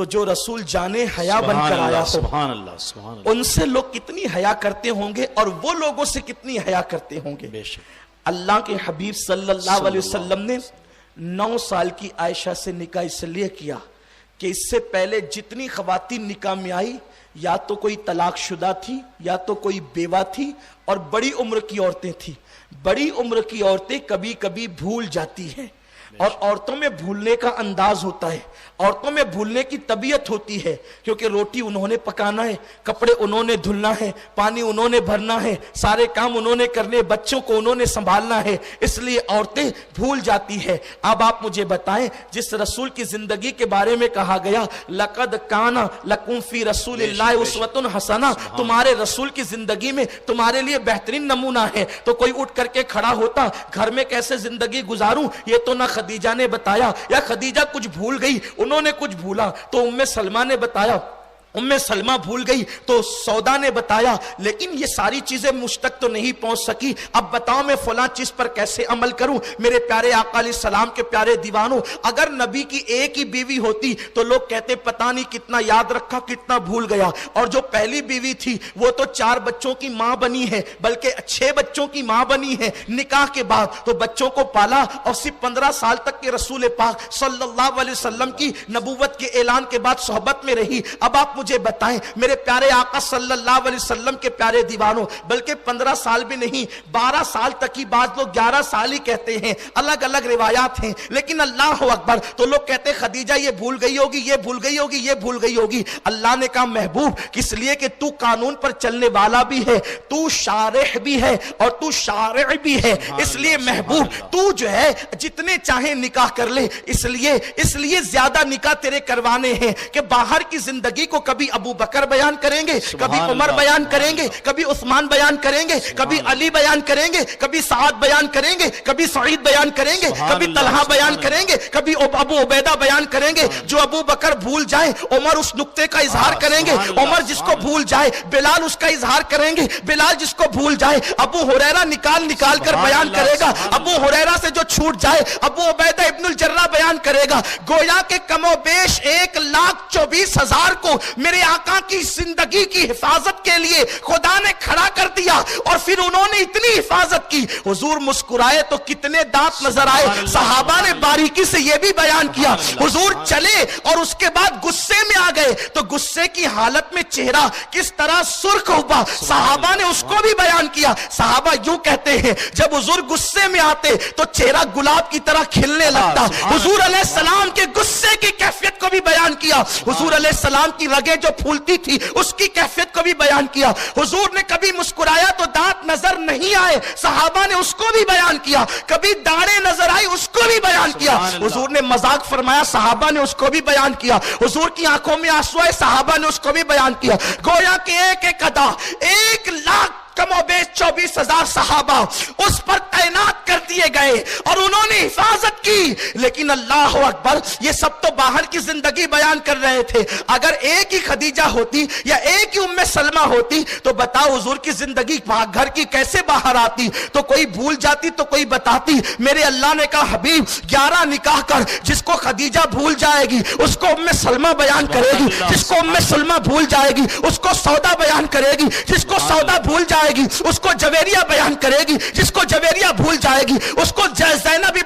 تو جو رسول جانے حیا بن کر آیا ہو، سبحان اللہ سبحان اللہ، ان سے لوگ کتنی حیا کرتے ہوں گے اور وہ لوگوں سے کتنی حیا کرتے ہوں گے۔ بے شک اللہ کے حبیب صلی اللہ علیہ وسلم نے 9 سال کی عائشہ سے نکاح اس لیے کیا کہ اس سے پہلے جتنی خواتین نکاح میں آئی یا تو کوئی طلاق شدہ تھی یا تو کوئی بیوہ تھی اور بڑی عمر کی عورتیں تھیں۔ بڑی عمر کی عورتیں کبھی کبھی بھول جاتی ہیں، اور عورتوں میں بھولنے کا انداز ہوتا ہے، عورتوں میں بھولنے کی طبیعت ہوتی ہے، کیونکہ روٹی انہوں نے پکانا ہے، کپڑے انہوں نے دھلنا ہے، پانی انہوں نے بھرنا ہے، سارے کام انہوں نے کرنے، بچوں کو انہوں نے سنبھالنا ہے، اس لیے عورتیں بھول جاتی ہیں۔ اب آپ مجھے بتائیں، جس رسول کی زندگی کے بارے میں کہا گیا لَقَدْ كَانَ لَكُمْ فِي رَسُولِ اللَّهِ أُسْوَةٌ حَسَنَةٌ، تمہارے رسول کی زندگی میں تمہارے لیے بہترین نمونہ ہے، تو کوئی اٹھ کر کے کھڑا ہوتا گھر میں کیسے زندگی گزاروں، یہ تو نہ خدیجہ نے بتایا، یا خدیجہ کچھ بھول گئی، انہوں نے کچھ بھولا تو ام سلمہ نے بتایا، ام سلمہ بھول گئی تو سودا نے بتایا، لیکن یہ ساری چیزیں مجھ تک تو نہیں پہنچ سکی۔ اب بتاؤ میں فلاں چیز پر کیسے عمل کروں؟ میرے پیارے آقا علیہ السلام کے پیارے دیوانوں، اگر نبی کی ایک ہی بیوی ہوتی تو لوگ کہتے پتہ نہیں کتنا یاد رکھا کتنا بھول گیا، اور جو پہلی بیوی تھی وہ تو 4 بچوں کی ماں بنی ہے، بلکہ 6 بچوں کی ماں بنی ہے نکاح کے بعد، تو بچوں کو پالا اور صرف 15 سال تک کے رسول پاک صلی اللہ علیہ وسلم کی نبوت کے اعلان کے بعد صحبت میں رہی۔ اب آپ مجھے بتائیں میرے پیارے آقا صلی اللہ علیہ وسلم کے پیارے دیوانوں، بلکہ 15 سال بھی نہیں 12 سال تک ہی، بعض لوگ 11 سال ہی کہتے ہیں، الگ الگ روایات ہیں، لیکن اللہ اکبر، تو لوگ کہتے خدیجہ یہ بھول گئی ہوگی یہ بھول گئی ہوگی یہ بھول گئی ہوگی۔ اللہ نے کہا محبوب، کس لیے کہ تو قانون پر چلنے والا بھی ہے، تو شارح بھی ہے اور تو شارع بھی ہے، اس لیے محبوب تو جو ہے جتنے چاہیں نکاح کر لے، اس لیے زیادہ نکاح تیرے کروانے ہیں کہ باہر کی زندگی کو کبھی ابو بکر بیان کریں گے، کبھی عمر بیان کریں گے، کبھی عثمان بیان کریں گے، کبھی علی بیان کریں گے، کبھی سعد بیان کریں گے، کبھی سعید بیان کریں گے، کبھی طلحہ بیان کریں گے، کبھی ابو عبیدہ بیان کریں گے۔ جو ابو بکر بھول جائیں عمر اس نقطے کا اظہار کریں گے، عمر جس کو بھول جائے بلال اس کا اظہار کریں گے، بلال جس کو بھول جائے ابو ہریرہ نکال کر بیان کرے گا، ابو ہریرہ سے جو چھوٹ جائے ابو عبیدہ ابن الجراح بیان کرے گا۔ گویا کہ کم و بیش 1,24,000 کو میرے آقا کی زندگی کی حفاظت کے لیے خدا نے کھڑا کر دیا، اور پھر انہوں نے اتنی حفاظت کی، حضور مسکرائے تو کتنے دانت نظر آئے۔ صحابہ نے باریکی سے یہ بھی بیان کیا، حضور چلے اور اس کے بعد غصے میں آ گئے تو غصے کی حالت میں چہرہ کس طرح سرخ ہوا، صحابہ نے اس کو بھی بیان کیا۔ صحابہ یوں کہتے ہیں جب حضور غصے میں آتے تو چہرہ گلاب کی طرح کھلنے لگتا۔ حضور علیہ السلام کے غصے کی کیفیت کو بھی بیان کیا، حضور علیہ السلام کی رگیں جو پھولتی تھی اس کی کیفیت کو بھی بیان کیا۔ حضور نے کبھی مسکرایا تو دانت نظر نہیں آئے، صحابہ نے اس کو بھی بیان کیا، کبھی داڑھیں نظر آئی اس کو بھی بیان کیا۔ حضور نے مذاق فرمایا، صحابہ نے اس کو بھی بیان کیا۔ حضور کی آنکھوں میں آنسو آئے، صحابہ نے اس کو بھی بیان کیا۔ گویا کہ ایک ایک ادا 1,00,000 کم و بیش 24,000 صحابہ اس پر تعینات کر دیے گئے اور انہوں نے حفاظت کی۔ لیکن اللہ اکبر، یہ سب تو باہر کی زندگی بیان کر رہے تھے، اگر ایک ہی خدیجہ ہوتی یا ایک ہی ام سلمہ ہوتی تو بتاؤ حضور کی زندگی گھر کی کیسے باہر آتی؟ تو کوئی بھول جاتی تو کوئی بتاتی۔ میرے اللہ نے کہا حبیب 11 نکاح کر، جس کو خدیجہ بھول جائے گی اس کو ام سلمہ بیان کرے گی، جس کو ام سلمہ بھول جائے گی اس کو سودا بیان کرے گی، جس کو سودا بھول جائے گی اس کو جویریہ بیان کرے گی، جس کو جویریہ بھول جائے گی اس کو زینب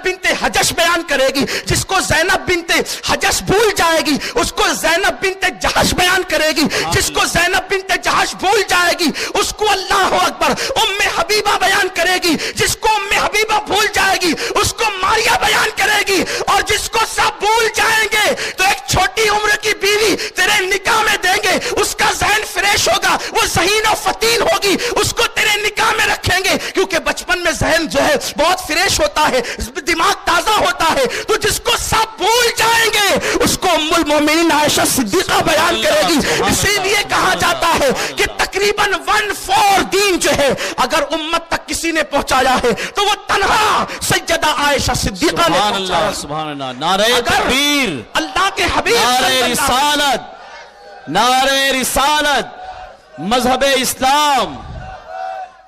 بنت حجش بیان کرے گی، جس کو زینب بنت حجش بھول جائے گی اس کو زینب بنت جہش بیان کرے گی، جس کو زینب بنت جہش بھول جائے گی اس کو اللہ اکبر ام حبیبہ بیان کرے گی، جس کو ام حبیبہ بھول جائے گی اس کو ماریہ بیان کرے گی، اور جس کو سب بھول جائیں گے تو ایک چھوٹی عمر کی بیوی تیرے نکاح میں دیں گے، اس کا ذہن فریش ہوگا، وہ ذہین و فتین ہوگی، اس کو تیرے نکاح میں رکھیں گے، کیونکہ بچپن میں ذہن جو ہے بہت فریش ہوتا ہے، دماغ تازہ ہوتا ہے، تو جس کو سب بھول جائیں گے اس کو ام المومنین عائشہ صدیقہ بیان کرے گی۔ اسی لیے کہا جاتا ہے کہ تقریباً 1/4 دین جو ہے اگر امت تک کسی نے پہنچایا ہے تو وہ تنہا سیدہ عائشہ صدیقہ نے پہنچایا۔ سبحان اللہ، نعرہ تکبیر، اللہ کے حبیب نعرہ رسالت، نعرہ رسالت، مذہب اسلام۔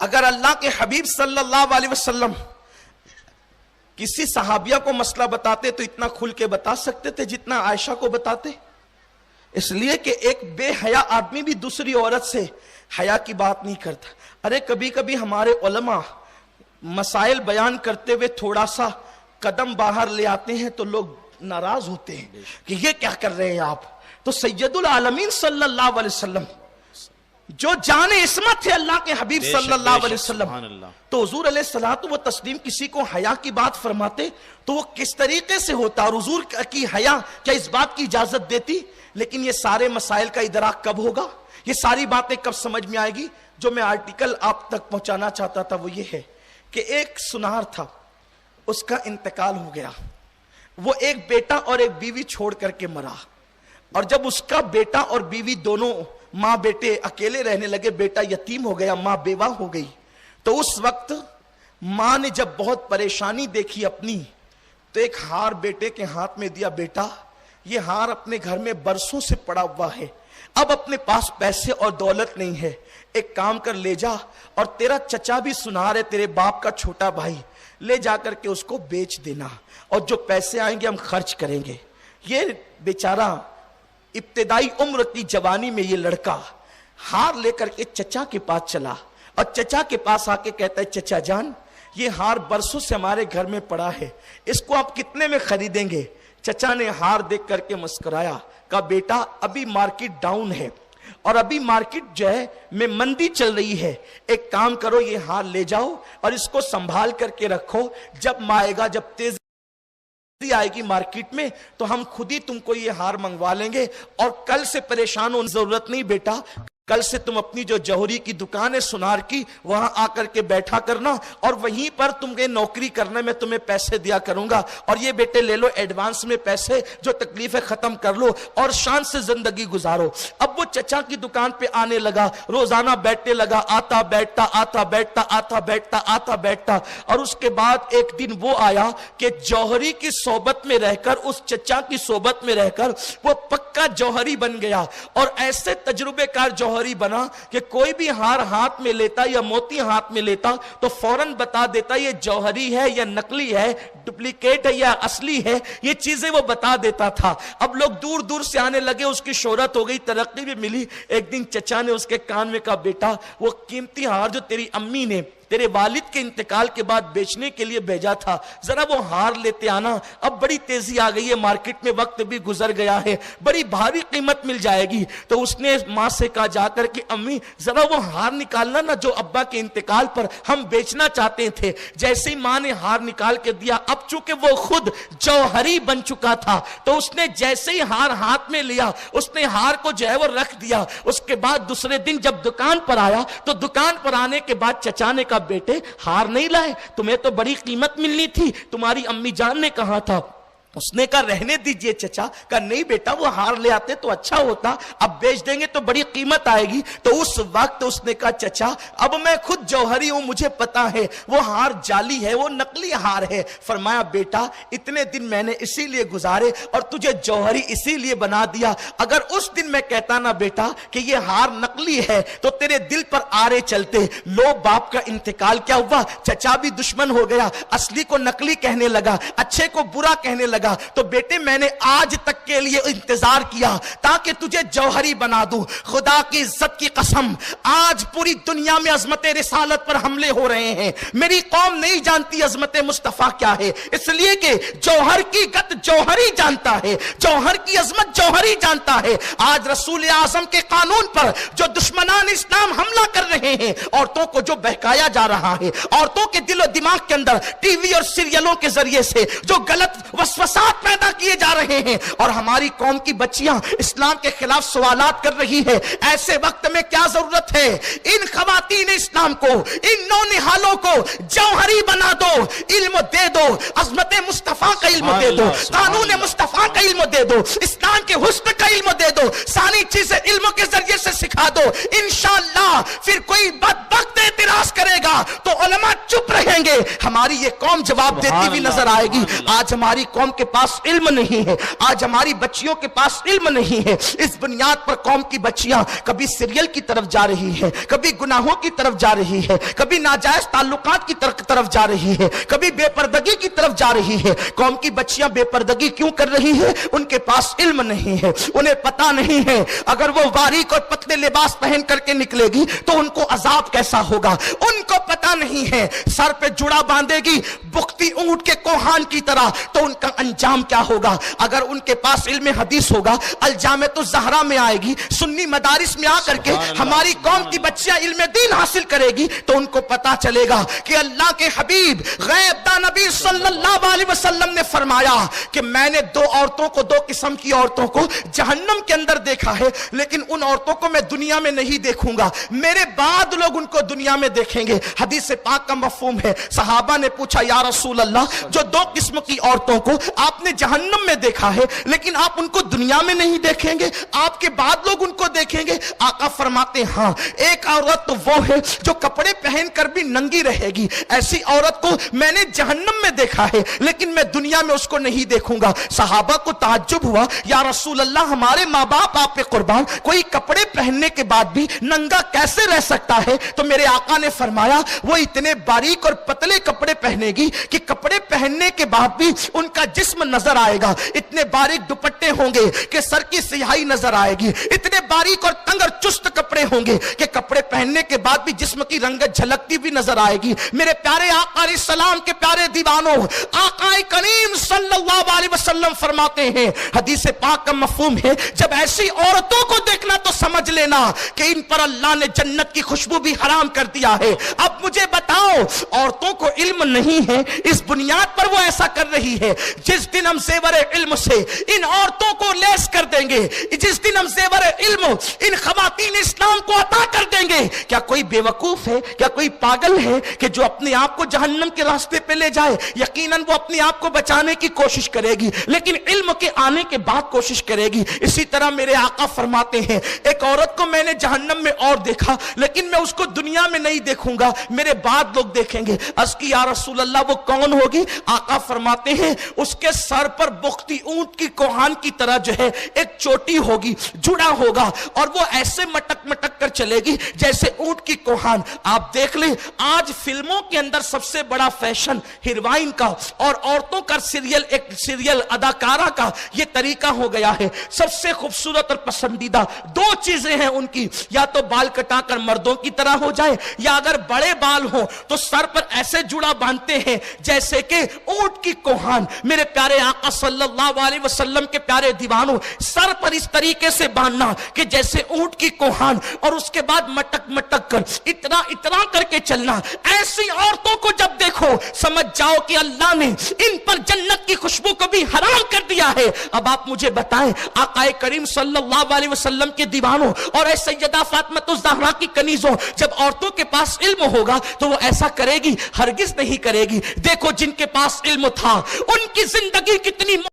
اگر اللہ کے حبیب صلی اللہ علیہ وسلم کسی صحابیہ کو مسئلہ بتاتے تو اتنا کھل کے بتا سکتے تھے جتنا عائشہ کو بتاتے؟ اس لیے کہ ایک بے حیا آدمی بھی دوسری عورت سے حیا کی بات نہیں کرتا. ارے کبھی کبھی ہمارے علماء مسائل بیان کرتے ہوئے تھوڑا سا قدم باہر لے آتے ہیں تو لوگ ناراض ہوتے ہیں کہ یہ کیا کر رہے ہیں آپ. تو سید العالمین صلی اللہ علیہ وسلم جو جان عصمت ہے اللہ کے حبیب صلی اللہ علیہ وسلم، تو حضور علیہ الصلوۃ والتسلیم کسی کو حیا کی بات فرماتے تو وہ کس طریقے سے ہوتا، اور حضور کی حیا کیا اس بات کی اجازت دیتی؟ لیکن یہ سارے مسائل کا ادراک کب ہوگا، یہ ساری باتیں کب سمجھ میں آئے گی؟ جو میں آرٹیکل آپ تک پہنچانا چاہتا تھا وہ یہ ہے کہ ایک سنار تھا، اس کا انتقال ہو گیا، وہ ایک بیٹا اور ایک بیوی چھوڑ کر کے مرا، اور جب اس کا بیٹا اور بیوی دونوں ماں بیٹے اکیلے رہنے لگے، بیٹا یتیم ہو گیا، ماں بیوہ ہو گئی، تو اس وقت ماں نے جب بہت پریشانی دیکھی اپنی تو ایک ہار بیٹے کے ہاتھ میں دیا، بیٹا یہ ہار اپنے گھر میں برسوں سے پڑا ہوا ہے، اب اپنے پاس پیسے اور دولت نہیں ہے، ایک کام کر لے جا، اور تیرا چچا بھی سنار ہے، تیرے باپ کا چھوٹا بھائی، لے جا کر کے اس کو بیچ دینا، اور جو پیسے آئیں گے ہم خرچ کریں گے. یہ بیچارہ ابتدائی عمر کی جوانی میں یہ لڑکا ہار لے کر کے چچا کے پاس چلا، اور چچا کے پاس آ کے کہتا ہے چچا جان یہ ہار برسوں سے ہمارے گھر میں پڑا ہے، اس کو آپ کتنے میں خریدیں گے؟ چچا نے ہار دیکھ کر کے مسکرایا، کہا بیٹا ابھی مارکیٹ ڈاؤن ہے اور ابھی مارکیٹ جو ہے میں مندی چل رہی ہے، ایک کام کرو یہ ہار لے جاؤ اور اس کو سنبھال کر کے رکھو، جب مائے گا جب تیزی آئے گی مارکیٹ میں تو ہم خود ہی تم کو یہ ہار منگوا لیں گے، اور کل سے پریشان ہونے کی ضرورت نہیں بیٹا، کل سے تم اپنی جو جوہری کی دکان ہے سنار کی وہاں آ کر کے بیٹھا کرنا، اور وہیں پر تمہیں نوکری کرنے میں تمہیں پیسے دیا کروں گا، اور یہ بیٹے لے لو ایڈوانس میں پیسے، جو تکلیفیں ختم کر لو اور شان سے زندگی گزارو. اب وہ چچا کی دکان پہ آنے لگا، روزانہ بیٹھنے لگا، آتا بیٹھتا آتا بیٹھتا آتا بیٹھتا آتا بیٹھتا، اور اس کے بعد ایک دن وہ آیا کہ جوہری کی صحبت میں رہ کر، اس چچا کی صحبت میں رہ کر وہ پکا جوہری بن گیا، اور ایسے تجربے کار جوہری بنا کہ کوئی بھی ہار ہاتھ میں لیتا یا موتی ہاتھ میں لیتا تو فوراً بتا دیتا یہ جوہری ہے یا نقلی ہے، ڈپلیکیٹ ہے یا اصلی ہے، یہ چیزیں وہ بتا دیتا تھا. اب لوگ دور دور سے آنے لگے، اس کی شہرت ہو گئی، ترقی بھی ملی. ایک دن چچا نے اس کے کان میں کہا بیٹا وہ قیمتی ہار جو تیری امی نے تیرے والد کے انتقال کے بعد بیچنے کے لیے بھیجا تھا، ذرا وہ ہار لیتے آنا، اب بڑی تیزی آ گئی ہے، مارکیٹ میں وقت بھی گزر گیا ہے، بڑی بھاری قیمت مل جائے گی. تو اس نے ماں سے کہا جا کر کہ امی ذرا وہ ہار نکالنا نا جو ابا کے انتقال پر ہم بیچنا چاہتے تھے. جیسے ہی ماں نے ہار نکال کے دیا، اب چونکہ وہ خود جوہری بن چکا تھا تو اس نے جیسے ہی ہار ہاتھ میں لیا، اس نے ہار کو جو ہے وہ رکھ دیا. اس کے بعد دوسرے دن جب دکان پر آیا تو دکان پر آنے کے بعد چچا نے کہا بیٹے ہار نہیں لائے، تمہیں تو بڑی قیمت ملنی تھی، تمہاری امی جان نے کہا تھا. اس نے کہا رہنے دیجئے چچا. کہا نہیں بیٹا وہ ہار لے آتے تو اچھا ہوتا، اب بیچ دیں گے تو بڑی قیمت آئے گی. تو اس وقت اس نے کہا چچا اب میں خود جوہری ہوں، مجھے پتا ہے وہ ہار جعلی ہے، وہ نقلی ہار ہے. فرمایا بیٹا اتنے دن میں نے اسی لیے گزارے اور تجھے جوہری اسی لیے بنا دیا، اگر اس دن میں کہتا نا بیٹا کہ یہ ہار نقلی ہے تو تیرے دل پر آرے چلتے. لو باپ کا انتقال کیا ہوا، چچا بھی دشمن ہو گیا، اصلی کو نقلی کہنے لگا، اچھے کو برا کہنے لگا. تو بیٹے میں نے آج تک کے لیے انتظار کیا تاکہ تجھے جوہری بنا دوں. خدا کی عزت کی قسم آج پوری دنیا میں عظمت رسالت پر حملے ہو رہے ہیں، میری قوم نہیں جانتی عظمت مصطفیٰ کیا ہے، اس لیے کہ جوہر کی گت جوہری جانتا ہے، جوہر کی عظمت جوہری جانتا ہے. آج رسول اعظم کے قانون پر جو دشمنان اسلام حملہ کر رہے ہیں، عورتوں کو جو بہکایا جا رہا ہے، عورتوں کے دل و دماغ کے اندر ٹی وی اور سیریلوں کے ذریعے سے جو غلط وسوسات پیدا کیے جا رہے ہیں، اور ہماری قوم کی بچیاں اسلام کے خلاف سوالات کر رہی ہے، ایسے وقت میں کیا ضرورت ہے ان خواتین اسلام کو، ان نونہالوں کو جوہری بنا دو، علم دے دو، عظمت مصطفیٰ کا علم دے دو، قانون مصطفیٰ کا علم دے دو، اسلام کے حسن کا علم دے دو، ساری چیزیں علم کے ذریعے سے سکھا دو. انشاءاللہ پھر کوئی بدبخت اعتراض کرے گا تو علماء چپ رہیں گے، ہماری یہ قوم جواب دیتی ہوئی نظر آئے گی. آج ہماری قوم کے پاس علم نہیں ہے, آج ہماری بچیوں کے پاس علم نہیں ہے. اس بنیاد پر قوم کی بچیاں کبھی سیریل کی طرف جا رہی ہیں, کبھی گناہوں کی طرف جا رہی ہے, کبھی ناجائز تعلقات کی طرف جا رہی ہے, کبھی بے پردگی کی طرف جا رہی ہے. قوم کی بچیاں بے پردگی کیوں کر رہی ہے؟ ان کے پاس علم نہیں ہے, انہیں پتا نہیں ہے اگر وہ باریک اور پتلے لباس پہن کر کے نکلے گی تو ان کو عذاب کیسا ہوگا. ان کو پتا نہیں ہے سر پہ جڑا باندھے گی بختی اونٹ کے کوہان کی طرح تو ان کا انجام کیا ہوگا. اگر ان کے پاس علم حدیث ہوگا, الجامعۃ الزہرا میں آئے گی, سنی مدارس میں آ کر کے ہماری قوم کی بچیاں علم دین حاصل کرے گی تو ان کو پتا چلے گا کہ اللہ کے حبیب غیب داں نبی صلی اللہ علیہ وسلم نے فرمایا کہ میں نے دو قسم کی عورتوں کو جہنم کے اندر دیکھا ہے, لیکن ان عورتوں کو میں دنیا میں نہیں دیکھوں گا, میرے بعد لوگ ان کو دنیا میں دیکھیں گے. حدیث پاک کا مفہوم ہے. صحابہ نے پوچھا یا رسول اللہ, جو دو قسم کی عورتوں کو آپ نے جہنم میں دیکھا ہے لیکن آپ ان کو دنیا میں نہیں دیکھیں گے, آپ کے بعد لوگ ان کو دیکھیں گے؟ آقا فرماتے ہاں, ایک عورت تو وہ ہے جو کپڑے پہن کر بھی ننگی رہے گی, ایسی عورت کو میں نے جہنم میں دیکھا ہے لیکن میں دنیا میں اس کو نہیں دیکھوں گا. صحابہ کو تعجب ہوا, یا رسول اللہ ہمارے ماں باپ آپ پہ قربان, کوئی کپڑے پہننے کے بعد بھی ننگا کیسے رہ سکتا ہے؟ تو میرے آقا نے فرمایا وہ اتنے باریک اور پتلے کپڑے پہنے گی کہ کپڑے پہننے کے بعد بھی ان کا جسم نظر آئے گا, اتنے باریک دوپٹے ہوں گے کہ سر کی سیاہی نظر آئے گی, اتنے باریک اور تنگ اور چست کپڑے ہوں گے کہ کپڑے پہننے کے بعد بھی جسم کی رنگت جھلکتی بھی نظر آئے گی. میرے پیارے آقا علیہ السلام کے پیارے دیوانوں, آقا کریم صلی اللہ علیہ وسلم فرماتے ہیں, حدیث پاک کا مفہوم ہے, جب ایسی عورتوں کو دیکھنا تو سمجھ لینا کہ ان پر اللہ نے جنت کی خوشبو بھی حرام کر دیا ہے. اب مجھے بتاؤ, عورتوں کو علم نہیں ہے, اس بنیاد پر وہ ایسا کر رہی ہے. جس دن ہم زیور علم سے ان عورتوں کو لیس کر دیں گے, جس دن ہم زیور علم ان خواتین اسلام کو عطا کر دیں گے, کیا کوئی بے وقوف ہے, کیا کوئی پاگل ہے کہ جو اپنے آپ کو جہنم کے راستے پہ لے جائے؟ یقیناً وہ اپنے آپ کو بچانے کی کوشش کرے گی لیکن علم کے آنے کے بعد کوشش کرے گی. اسی طرح میرے آقا فرماتے ہیں, ایک عورت کو میں نے جہنم میں اور دیکھا لیکن میں اس کو دنیا میں نہیں دیکھوں گا, میرے بعد لوگ دیکھیں گے. عرض کی یا رسول اللہ وہ کون ہوگی؟ آقا فرماتے ہیں اس کے سر پر بختی اونٹ کی کوہان کی طرح جو ہے ایک چوٹی ہوگی, جڑا ہوگا, اور وہ ایسے مٹک مٹک کر چلے گی جیسے اونٹ کی کوہان. آپ دیکھ لیں آج فلموں کے اندر سب سے بڑا فیشن ہیروائن کا اور عورتوں کا سیریل اداکارہ کا یہ طریقہ ہو گیا ہے. سب سے خوبصورت اور پسندیدہ دو چیزیں ہیں ان کی, یا تو بال کٹا کر مردوں کی طرح ہو جائے, یا اگر بڑے بال ہوں تو سر پر ایسے جڑا باندھتے ہیں جیسے کہ اونٹ کی کوہان. میرے پیارے آقا صلی اللہ علیہ وسلم کے پیارے دیوانوں, سر پر اس طریقے سے باندھنا کہ جیسے اونٹ کی کوہان, اور اس کے بعد مٹک مٹک کر اتنا اتنا کر کے چلنا. ایسی عورتوں کو جب دیکھو سمجھ جاؤ کہ اللہ نے ان پر جنت کی خوشبو کو بھی حرام کر دیا ہے. اب آپ مجھے بتائیں, آقا کریم صلی اللہ علیہ وسلم کے دیوانوں اور اے سیدہ فاطمہ الزہرا کی کنیزوں, جب عورتوں کے پاس علم ہوگا تو وہ ایسا کرے گی؟ ہرگز نہیں کرے گی. دیکھو جن کے پاس علم تھا ان کی زندگی کتنی